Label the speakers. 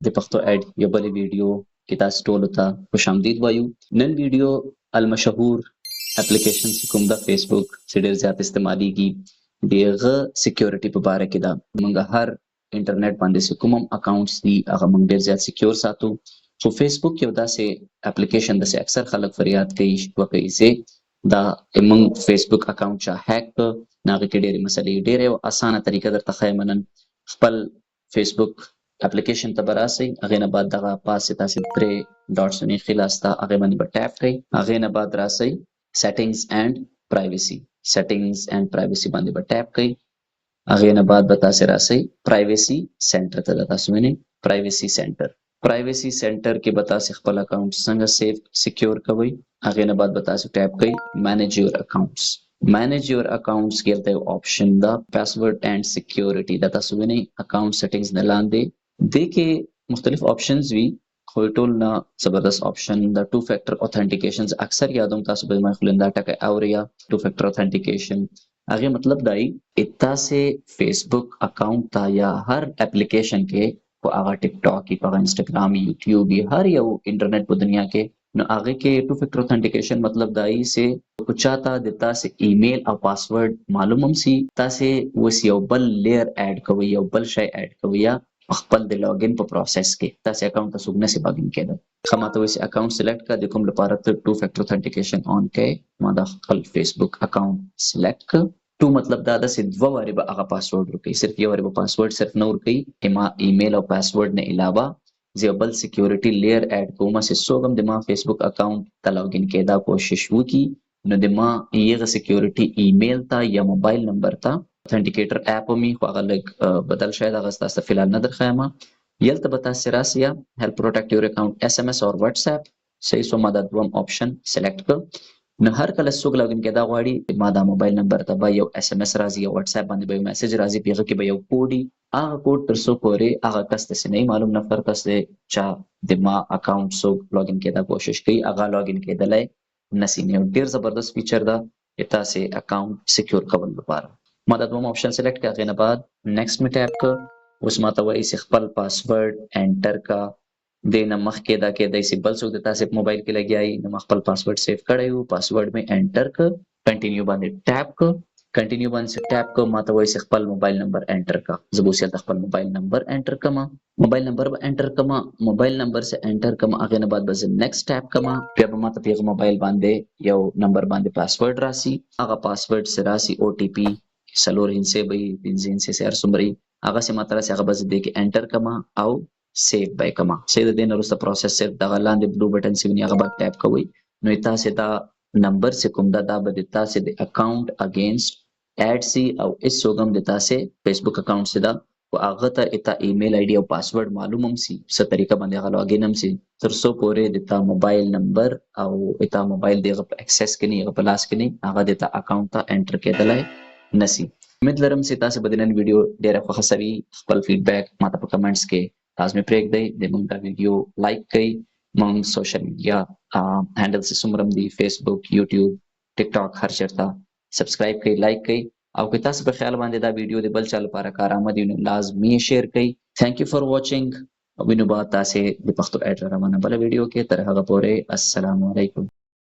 Speaker 1: د پښتو اډ یو بل ویډیو کې تاسو ټول ته خوش آمدید وایو. نن ویډیو المشهور اپلیکیشن چې کوم د فیسبوک چې ډېر زیات استعمالیږي دغه سکیورټي په باره کې ده. موږ هر انټرنیټ باندې چې کوم اکاونټس دي هغه موږ ډېر زیات سکیور ساتو. خو فیسبوک یو داسې اپلیکیشن ده چې اکثر خلک فریاد کوي شکوه کوي چې دا موږ فیسبوک اکاونټ چا هیک کړ. هغې کې ډېرې مسلې ډېرې اسانه طریقه درته ښیم. نن خپل فیسبوک اپلیکیشن ته به راسئ، هغې نه بعد دغه پاسې تاسې درې ډاټس ایښي لاسته هغې باندې به ټیپ کړئ. هغې نه بعد راسئ سیټینګز اینډ پرایویسي، سیټینګز اینډ پرایویسي باندې به ټیپ کړئ. هغې نه بعد به تاسې راسئ پرایویسي سینټر ته. تاسو وینئ پرایویسي سینټر. پرایویسي سینټر کې به تاسې خپل اکاونټ څنګه سیف سکیور کوئ. هغې نه بعد به تاسو ټیپ کړئ مینیج یور اکاونټس. مینیج یور اکاونټس کې هلته یو آپشن ده پاسورډ اینډ سکیورټي. دا تاسو وینئ اکاونټ سیټینګز نه لاندې دې کې مختلف آپشنز وي، خو ټول نه زبردست آپشن د ټو فیکټر اوتھنټیکیشنز. اکثر یادوم تاسو به زما خلندا ټکی اوریا ټو فیکټر اوتھنټیکیشن. هغې مطلب دای تاسې فیسبوک اکاونټ ته یا هر اپلیکیشن کې په هغه ټیک ټاک په هغه انسټاګرام یوټیوب هر یو انټرنیټ په دنیا کې نو هغې کې ټو فیکټر اوتھنټیکیشن مطلب دای چې که چاته د تاسې ایمیل او پاسورډ معلوم هم سي تاسې اوس یو بل لیر ایډ کوئ، یو بل شی ایډ کوئ یا خپل د لاګین په پروسس کې تاسې اکاونټ ته څوک نسي لاګین کېدل. ښه ماته وایي چې اکاونټ سلیکټ کړه، د کوم لپاره ته ټو فیکټر اوتھنټیکیشن آن کوې. ما دا خپل فیسبوک اکاونټ سلیکټ کړ. ټو مطلب دا ده چې دوه وارې به هغه پاسورډ ورکوي، صرف یو وارې به پاسورډ صرف نه ورکوي. ما ایمیل او پاسورډ نه علاوه زه یو بل سکیورټي لیر ایډ کوم چې څوک هم د ما فیسبوک اکاونټ ته لاګین کېدا کوشش وکړي نو د ما هغه سکیورټي ایمیل ته یا موبایل نمبر ته اوتھنټیکیټر اپ ومي خو هغه لږ بدل شاید هغه تاسو ته فلحال نه درښیم. یلته به تاسې راسئ یا هیلپ پروټیکټ یور اکاونټ اس ام اس اور واتس اپ. صحیح شو، ما دا دوم آپشن سلیکټ کړ. نو هر کله څوک لاګین کېدا غواړي ما دا موبایل نمبر ته به یو اس ام اس راځي یا واتس اپ باندې به یو میسج راځي، په هغه کې به یو کوډ وي. هغه کوډ تر څو پورې هغه کس ته نه معلوم نفر کس دی چا د ما اکاونټ څوک لاګین کېدا کوشش کوي هغه لاګین کېدلی نسي. یو ډېر زبردست فیچر ده تاسې اکاونټ سکیور کولو لپاره. ما دا دوم آپشن سلیکټ کړ. هغې نه بعد نیکسټ مې ټیپ کړ. اوس ماته وایي چې خپل پاسورډ انټر کا. دې نه مخکې دا کېدای شي بل څوک د تاسې په موبایل کې لګیا وي. نو ما خپل پاسورډ سیف کړی و، پاسورډ مې انټر کړ. کنټینیو باندې ټیپ کړ. کنټینیو باندې ټیپ کړ. ماته وایي چې خپل موبایل نمبر انټر کا. زه به اوس هلته خپل موبایل نمبر انټر کړم. موبایل نمبر به انټر کړم. موبایل نمبر چې انټر کړم هغې نه بعد به زه نیکسټ ټیپ کړم. بیا به ماته په هغه موبایل باندې یو نمبر باندې پاسورډ راسي. هغه پاسورډ چې راسي او ټي پي 4 هندسې به وي، 5 هندسې چې هر څومره وي هغه چې ماته راسي هغه به زه دې کې انټر کړم او سیو به یې کړم. چې د دې نه وروسته پروسس صرف دغه لاندې بلو بټن چې ویني هغه به ټیپ کوئ. نو تاسې دا نمبر چې کوم ده دا به د تاسې د اکاونټ اګینسټ ایډ سي او هېڅوک هم د تاسې فیسبوک اکاونټ چې ده خو هغه ته تا ایمیل آی ډي او پاسورډ معلوم هم سي، څه طریقه باندې هغه لاګین هم سي، تر څو پورې د تا موبایل نمبر او تا موبایل د هغه په اکسس کې نه هغه په لاس کې نه هغه د تا اکاونټ ته انټر کېدلی نسي. امید لرم چې تاسې به د نن ویډیو ډېره خوښه سوي. خپل فیډبیک ماته په کمنټس کې لازمي پرېږدئ. د موږ دا ویډیو لایک کړئ. موږ سوشل میډیا هینډلز چې څومره هم دي فیسبوک، یوټیوب، ټیک ټاک هر چېرته سبسکرایب کړئ، لایک کړئ. او که تاسو په خیال باندې دا ویډیو د بل چا لپاره کارآمد وي نو لازمي شیر کړئ. تھینک یو فار واچینګ. وینو به تاسې د پښتو اډ روانه بله ویډیو کې. تر هغه پورې السلام علیکم.